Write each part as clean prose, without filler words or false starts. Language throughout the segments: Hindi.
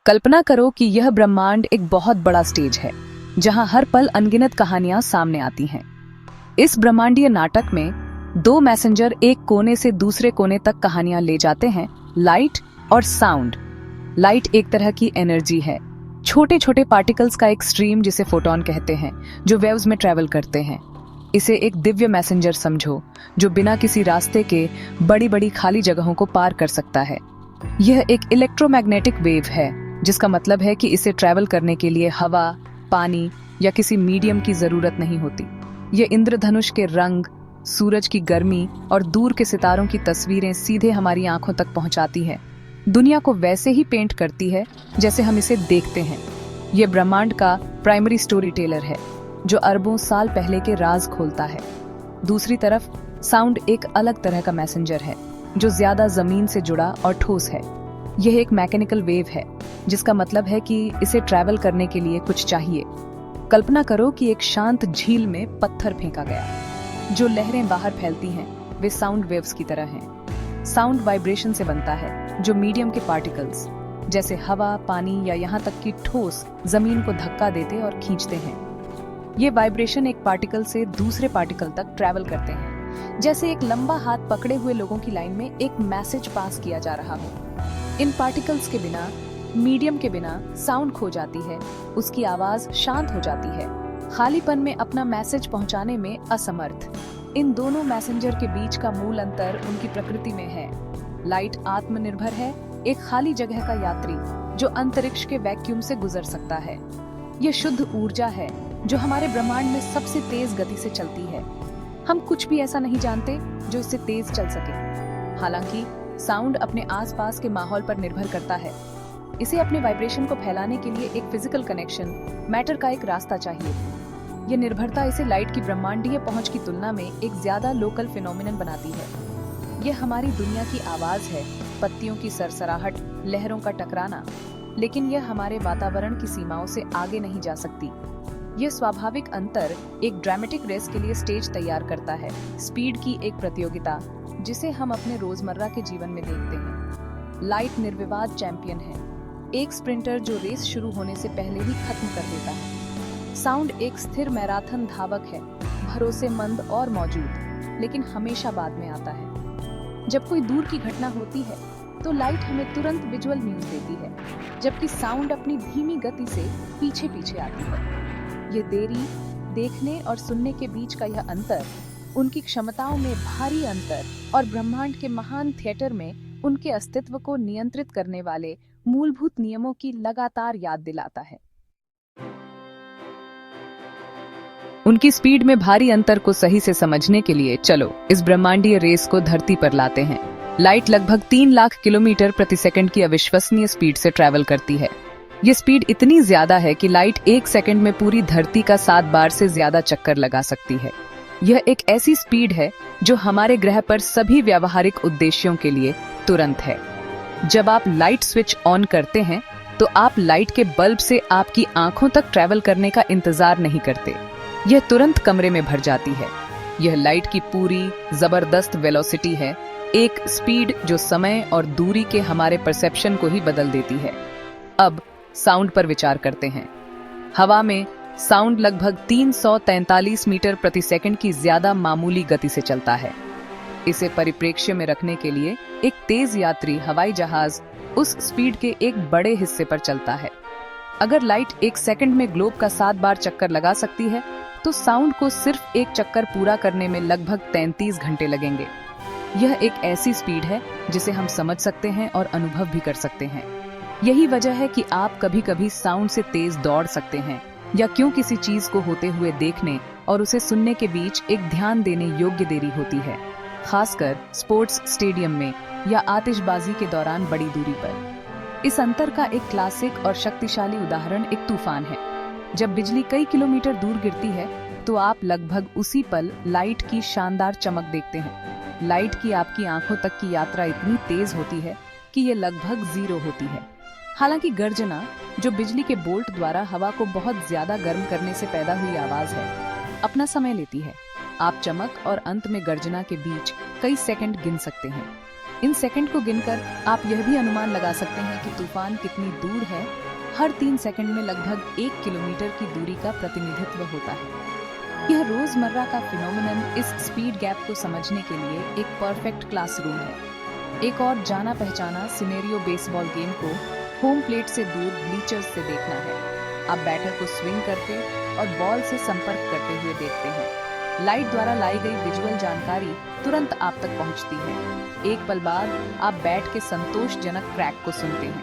कल्पना करो कि यह ब्रह्मांड एक बहुत बड़ा स्टेज है जहां हर पल अनगिनत कहानियां सामने आती हैं। इस ब्रह्मांडीय नाटक में दो मैसेंजर एक कोने से दूसरे कोने तक कहानियां ले जाते हैं, लाइट और साउंड। लाइट एक तरह की एनर्जी है, छोटे छोटे पार्टिकल्स का एक स्ट्रीम जिसे फोटोन कहते हैं, जो वेव्स में ट्रेवल करते हैं। इसे एक दिव्य मैसेंजर समझो जो बिना किसी रास्ते के बड़ी बड़ी खाली जगहों को पार कर सकता है। यह एक इलेक्ट्रोमैग्नेटिक वेव है, जिसका मतलब है कि इसे ट्रैवल करने के लिए हवा, पानी या किसी मीडियम की जरूरत नहीं होती। यह इंद्रधनुष के रंग, सूरज की गर्मी और दूर के सितारों की तस्वीरें सीधे हमारी आंखों तक पहुंचाती है, दुनिया को वैसे ही पेंट करती है जैसे हम इसे देखते हैं। यह ब्रह्मांड का प्राइमरी स्टोरी टेलर है, जो अरबों साल पहले के राज खोलता है। दूसरी तरफ साउंड एक अलग तरह का मैसेंजर है, जो ज्यादा जमीन से जुड़ा और ठोस है। यह एक मैकेनिकल वेव है, जिसका मतलब है कि इसे ट्रैवल करने के लिए कुछ चाहिए। कल्पना करो कि एक शांत झील में पत्थर फेंका गया। जो लहरें बाहर फैलती हैं वे साउंड वेव्स की तरह हैं। साउंड वाइब्रेशन से बनता है, जो मीडियम के पार्टिकल्स जैसे हवा, पानी या यहाँ तक कि ठोस जमीन को धक्का देते और खींचते हैं। ये वाइब्रेशन एक पार्टिकल से दूसरे पार्टिकल तक ट्रैवल करते हैं, जैसे एक लंबा हाथ पकड़े हुए लोगों की लाइन में एक मैसेज पास किया जा रहा हो। इन पार्टिकल्स के बिना, मीडियम के बिना साउंड खो जाती है, उसकी आवाज शांत हो जाती है, खालीपन में अपना मैसेज पहुंचाने में असमर्थ। इन दोनों मैसेंजर के बीच का मूल अंतर उनकी प्रकृति में है। लाइट आत्मनिर्भर है, एक खाली जगह का यात्री जो अंतरिक्ष के वैक्यूम से गुजर सकता है। यह शुद्ध ऊर्जा है जो हमारे ब्रह्मांड में सबसे तेज गति से चलती है। हम कुछ भी ऐसा नहीं जानते जो इससे तेज चल सके। हालांकि साउंड अपने आसपास के माहौल पर निर्भर करता है। इसे अपने वाइब्रेशन को फैलाने के लिए एक फिजिकल कनेक्शन, मैटर का एक रास्ता चाहिए। यह निर्भरता इसे लाइट की ब्रह्मांडीय पहुंच की तुलना में एक ज्यादा लोकल फिनोमिनन बनाती है। यह हमारी दुनिया की आवाज है, पत्तियों की सरसराहट, लहरों का टकराना, लेकिन यह हमारे वातावरण की सीमाओं से आगे नहीं जा सकती। यह स्वाभाविक अंतर एक ड्रामेटिक रेस के लिए स्टेज तैयार करता है, स्पीड की एक प्रतियोगिता जिसे हम अपने रोजमर्रा के जीवन में देखते हैं। लाइट निर्विवाद चैंपियन है, एक स्प्रिंटर जो रेस शुरू होने से पहले ही खत्म कर देता है। साउंड एक स्थिर मैराथन धावक है, भरोसेमंद और मौजूद, लेकिन हमेशा बाद में आता है। जब कोई दूर की घटना होती है तो लाइट हमें तुरंत विजुअल न्यूज देती है, जबकि साउंड अपनी धीमी गति से पीछे पीछे आती है। ये देरी, देखने और सुनने के बीच का यह अंतर, उनकी क्षमताओं में भारी अंतर और ब्रह्मांड के महान थिएटर में उनके अस्तित्व को नियंत्रित करने वाले मूलभूत नियमों की लगातार याद दिलाता है। उनकी स्पीड में भारी अंतर को सही से समझने के लिए चलो इस ब्रह्मांडीय रेस को धरती पर लाते हैं। लाइट लगभग 3 लाख किलोमीटर प्रति सेकंड की अविश्वसनीय स्पीड से ट्रैवल करती है। ये स्पीड इतनी ज्यादा है कि लाइट 1 सेकंड में पूरी धरती का 7 बार से ज्यादा चक्कर लगा सकती है। यह एक ऐसी स्पीड है जो हमारे ग्रह पर सभी व्यावहारिक उद्देश्यों के लिए तुरंत है। जब आप लाइट स्विच ऑन करते हैं तो आप लाइट के बल्ब से आपकी आंखों तक ट्रैवल करने का इंतजार नहीं करते, यह तुरंत कमरे में भर जाती है। यह लाइट की पूरी जबरदस्त वेलोसिटी है, एक स्पीड जो समय और दूरी के हमारे परसेप्शन को ही बदल देती है। अब साउंड पर विचार करते हैं। हवा में साउंड लगभग 343 मीटर प्रति सेकंड की ज्यादा मामूली गति से चलता है। इसे परिप्रेक्ष्य में रखने के लिए एक तेज यात्री हवाई जहाज उस स्पीड के एक बड़े हिस्से पर चलता है। अगर लाइट 1 सेकंड में ग्लोब का 7 बार चक्कर लगा सकती है, तो साउंड को सिर्फ एक चक्कर पूरा करने में लगभग 33 घंटे लगेंगे। यह एक ऐसी स्पीड है जिसे हम समझ सकते हैं और अनुभव भी कर सकते हैं। यही वजह है कि आप कभी कभी साउंड से तेज दौड़ सकते हैं, या क्यों किसी चीज को होते हुए देखने और उसे सुनने के बीच एक ध्यान देने योग्य देरी होती है, खासकर स्पोर्ट्स स्टेडियम में या आतिशबाजी के दौरान बड़ी दूरी पर। इस अंतर का एक क्लासिक और शक्तिशाली उदाहरण एक तूफान है। जब बिजली कई किलोमीटर दूर गिरती है तो आप लगभग उसी पल लाइट की शानदार चमक देखते हैं। लाइट की आपकी आंखों तक की यात्रा इतनी तेज होती है कि ये लगभग 0 होती है। हालांकि गर्जना, जो बिजली के बोल्ट द्वारा हवा को बहुत ज्यादा गर्म करने से पैदा हुई आवाज है, अपना समय लेती है। आप चमक और अंत में गर्जना के बीच कई सेकंड गिन सकते हैं। इन सेकंड को गिनकर आप यह भी अनुमान लगा सकते हैं कि तूफान कितनी दूर है। हर 3 सेकंड में लगभग 1 किलोमीटर की दूरी का प्रतिनिधित्व होता है। यह रोजमर्रा का फिनोमेनन इस स्पीड गैप को समझने के लिए एक परफेक्ट क्लासरूम है। एक और जाना पहचाना सिनेरियो बेसबॉल गेम को होम प्लेट से दूर ब्लीचर्स से देखना है। आप बैटर को स्विंग करते और बॉल से संपर्क करते हुए देखते हैं। लाइट द्वारा लाई गई विजुअल जानकारी तुरंत आप तक पहुंचती है। एक पल बाद आप बैट के संतोषजनक क्रैक को सुनते हैं।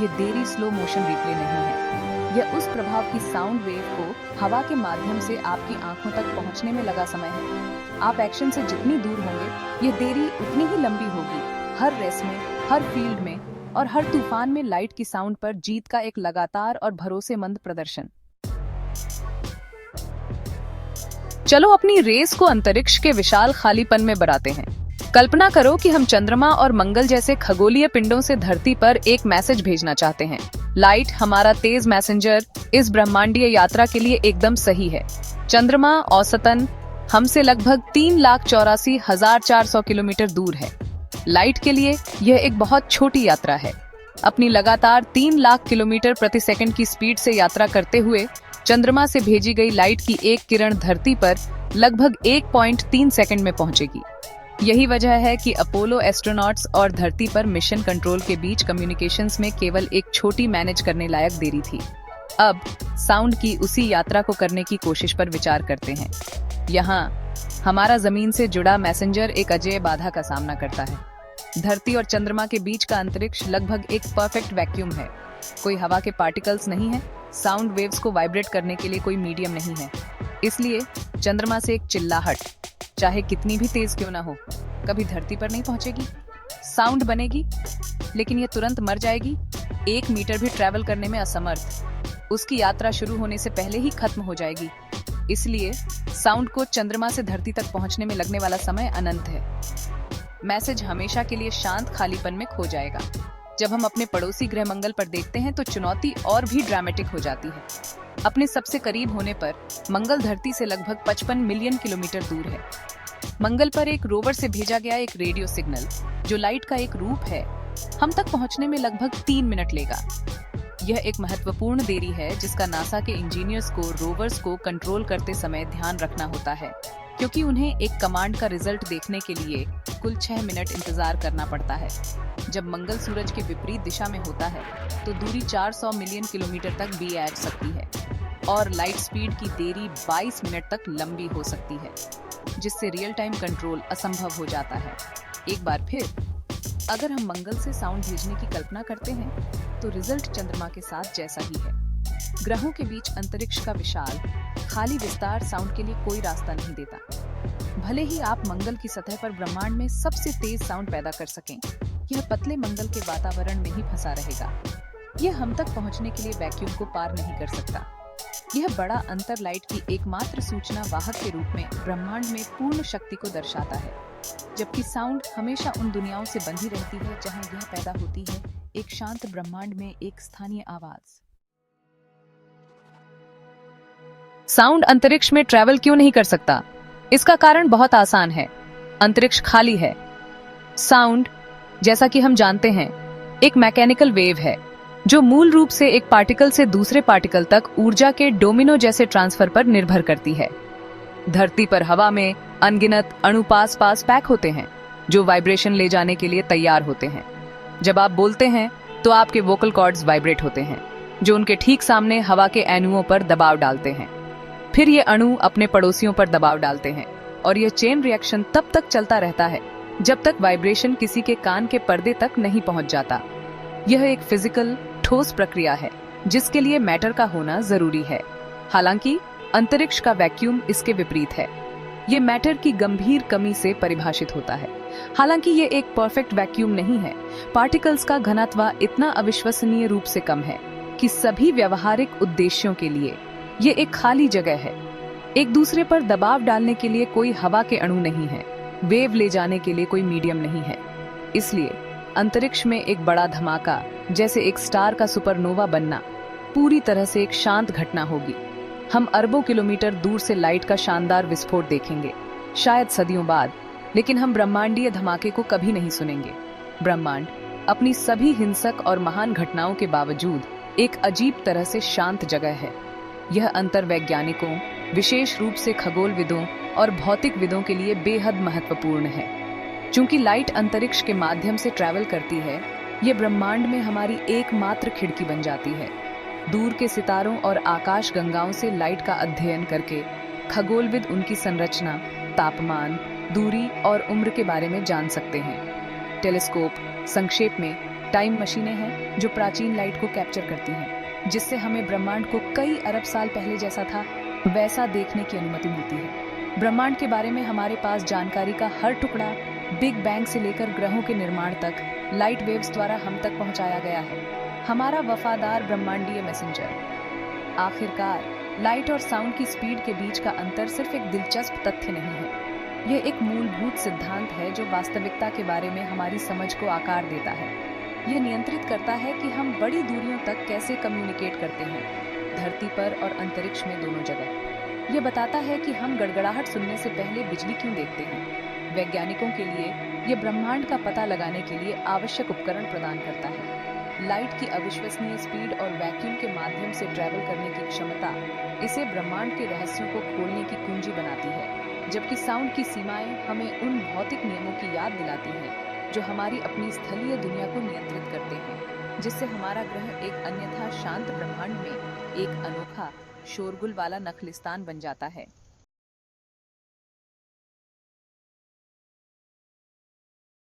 ये देरी स्लो मोशन रिप्ले नहीं है, यह उस प्रभाव की साउंड वेव को हवा के माध्यम से आपकी आंखों तक पहुंचने में लगा समय है। आप एक्शन से जितनी दूर होंगे, यह देरी उतनी ही लंबी होगी। हर रेस में, हर फील्ड में और हर तूफान में लाइट की साउंड पर जीत का एक लगातार और भरोसेमंद प्रदर्शन। चलो अपनी रेस को अंतरिक्ष के विशाल खालीपन में बनाते हैं। कल्पना करो कि हम चंद्रमा और मंगल जैसे खगोलीय पिंडों से धरती पर एक मैसेज भेजना चाहते हैं। लाइट, हमारा तेज मैसेंजर, इस ब्रह्मांडीय यात्रा के लिए एकदम सही है। चंद्रमा औसतन हमसे लगभग 3,84,400 किलोमीटर दूर है। लाइट के लिए यह एक बहुत छोटी यात्रा है। अपनी लगातार 3 लाख किलोमीटर प्रति सेकंड की स्पीड से यात्रा करते हुए चंद्रमा से भेजी गई लाइट की एक किरण धरती पर लगभग 1.3 सेकंड में पहुंचेगी। यही वजह है कि अपोलो एस्ट्रोनॉट्स और धरती पर मिशन कंट्रोल के बीच कम्युनिकेशंस में केवल एक छोटी मैनेज करने लायक देरी थी। अब साउंड की उसी यात्रा को करने की कोशिश पर विचार करते हैं। यहाँ हमारा जमीन से जुड़ा मैसेंजर एक अजेय बाधा का सामना करता है। धरती और चंद्रमा के बीच का अंतरिक्ष लगभग एक परफेक्ट वैक्यूम है। कोई हवा के पार्टिकल्स नहीं है, साउंड वेव्स को वाइब्रेट करने के लिए कोई मीडियम नहीं है। इसलिए चंद्रमा से एक चिल्लाहट, चाहे कितनी भी तेज क्यों ना हो, कभी धरती पर नहीं पहुंचेगी। साउंड बनेगी, लेकिन यह तुरंत मर जाएगी, 1 मीटर भी ट्रैवल करने में असमर्थ। उसकी यात्रा शुरू होने से पहले ही खत्म हो जाएगी। इसलिए साउंड को चंद्रमा से धरती तक पहुंचने में लगने वाला समय अनंत है। मैसेज हमेशा के लिए शांत खालीपन में खो जाएगा। जब हम अपने पड़ोसी ग्रह मंगल पर देखते हैं तो चुनौती और भी ड्रामेटिक हो जाती है। अपने सबसे करीब होने पर मंगल धरती से लगभग 55 मिलियन किलोमीटर दूर है। मंगल पर एक रोवर से भेजा गया एक रेडियो सिग्नल, जो लाइट का एक रूप है, हम तक पहुंचने में लगभग 3 मिनट लेगा। यह एक महत्वपूर्ण देरी है जिसका नासा के इंजीनियर्स को रोवर्स को कंट्रोल करते समय ध्यान रखना होता है, क्योंकि उन्हें एक कमांड का रिजल्ट देखने के लिए कुल 6 मिनट इंतजार करना पड़ता है। जब मंगल सूरज के विपरीत दिशा में होता है तो दूरी 400 मिलियन किलोमीटर तक भी आ सकती है और लाइट स्पीड की देरी 22 मिनट तक लंबी हो सकती है, जिससे रियल टाइम कंट्रोल असंभव हो जाता है। एक बार फिर, अगर हम मंगल से साउंड भेजने की कल्पना करते हैं तो रिजल्ट चंद्रमा के साथ जैसा ही है। ग्रहों के बीच अंतरिक्ष का विशाल खाली विस्तार साउंड के लिए कोई रास्ता नहीं देता। भले ही आप मंगल की सतह पर ब्रह्मांड में सबसे तेज साउंड पैदा कर सकें, यह पतले मंगल के वातावरण में ही फंसा रहेगा। यह हम तक पहुंचने के लिए वैक्यूम को पार नहीं कर सकता। यह बड़ा अंतर लाइट की एकमात्र सूचना वाहक के रूप में ब्रह्मांड में पूर्ण शक्ति को दर्शाता है, जबकि साउंड हमेशा उन दुनियाओं से बंधी रहती है जहां यह पैदा होती है, एक शांत ब्रह्मांड में एक स्थानीय आवाज। साउंड अंतरिक्ष में ट्रैवल क्यों नहीं कर सकता? इसका कारण बहुत आसान है। अंतरिक्ष खाली है। साउंड, जैसा कि हम जानते हैं, एक मैकेनिकल वेव है जो मूल रूप से एक पार्टिकल से दूसरे पार्टिकल तक ऊर्जा के डोमिनो जैसे ट्रांसफर पर निर्भर करती है। धरती पर हवा में अनगिनत अणु पास पास पैक होते हैं जो वाइब्रेशन ले जाने के लिए तैयार होते हैं। जब आप बोलते हैं तो आपके वोकल कॉर्ड्स वाइब्रेट होते हैं, जो उनके ठीक सामने हवा के अणुओं पर दबाव डालते हैं। फिर ये अणु अपने पड़ोसियों पर दबाव डालते हैं और यह चेन रिएक्शन तब तक चलता रहता है जब तक वाइब्रेशन किसी के कान के पर्दे तक नहीं पहुंच जाता। यह एक फिजिकल ठोस प्रक्रिया है जिसके लिए मैटर का होना जरूरी है। हालांकि अंतरिक्ष का वैक्यूम इसके विपरीत है। ये मैटर की गंभीर कमी से परिभाषित होता है। हालांकि ये एक परफेक्ट वैक्यूम नहीं है। पार्टिकल्स का घनत्व इतना अविश्वसनीय रूप से कम है कि सभी व्यावहारिक उद्देश्यों के लिए ये एक खाली जगह है। एक दूसरे पर दबाव डालने के लिए कोई हवा के अणु नहीं है, वेव ले जाने के लिए कोई मीडियम नहीं है। इसलिए अंतरिक्ष में एक बड़ा धमाका, जैसे एक स्टार का सुपरनोवा बनना, पूरी तरह से एक शांत घटना होगी। हम अरबों किलोमीटर दूर से लाइट का शानदार विस्फोट देखेंगे, शायद सदियों बाद, लेकिन हम ब्रह्मांडीय धमाके को कभी नहीं सुनेंगे। ब्रह्मांड अपनी सभी हिंसक और महान घटनाओं के बावजूद एक अजीब तरह से शांत जगह है। यह अंतर्वैज्ञानिकों, विशेष रूप से खगोलविदों और भौतिकविदों के लिए बेहद महत्वपूर्ण है। चूंकि लाइट अंतरिक्ष के माध्यम से ट्रैवल करती है, ये ब्रह्मांड में हमारी एकमात्र खिड़की बन जाती है। दूर के सितारों और आकाश गंगाओं से लाइट का अध्ययन करके खगोलविद उनकी संरचना, तापमान, दूरी और उम्र के बारे में जान सकते हैं। टेलीस्कोप, संक्षेप में टाइम मशीनें हैं जो प्राचीन लाइट को कैप्चर करती हैं, जिससे हमें ब्रह्मांड को कई अरब साल पहले जैसा था वैसा देखने की अनुमति मिलती है। ब्रह्मांड के बारे में हमारे पास जानकारी का हर टुकड़ा बिग बैंग से लेकर ग्रहों के निर्माण तक लाइट वेव्स द्वारा हम तक पहुंचाया गया है। हमारा वफादार ब्रह्मांडीय मैसेंजर। आखिरकार लाइट और साउंड की स्पीड के बीच का अंतर सिर्फ एक दिलचस्प तथ्य नहीं है, यह एक मूलभूत सिद्धांत है जो वास्तविकता के बारे में हमारी समझ को आकार देता है। यह नियंत्रित करता है कि हम बड़ी दूरियों तक कैसे कम्युनिकेट करते हैं, धरती पर और अंतरिक्ष में दोनों जगह। यह बताता है कि हम गड़गड़ाहट सुनने से पहले बिजली क्यों देखते हैं। वैज्ञानिकों के लिए यह ब्रह्मांड का पता लगाने के लिए आवश्यक उपकरण प्रदान करता है। लाइट की अविश्वसनीय स्पीड और वैक्यूम के माध्यम से ट्रैवल करने की क्षमता इसे ब्रह्मांड के रहस्यों को खोलने की कुंजी बनाती है, जबकि साउंड की सीमाएं हमें उन भौतिक नियमों की याद दिलाती हैं जो हमारी अपनी स्थलीय दुनिया को नियंत्रित करते हैं, जिससे हमारा ग्रह एक अन्यथा शांत ब्रह्मांड में एक अनोखा शोरगुल वाला नखलिस्तान बन जाता है।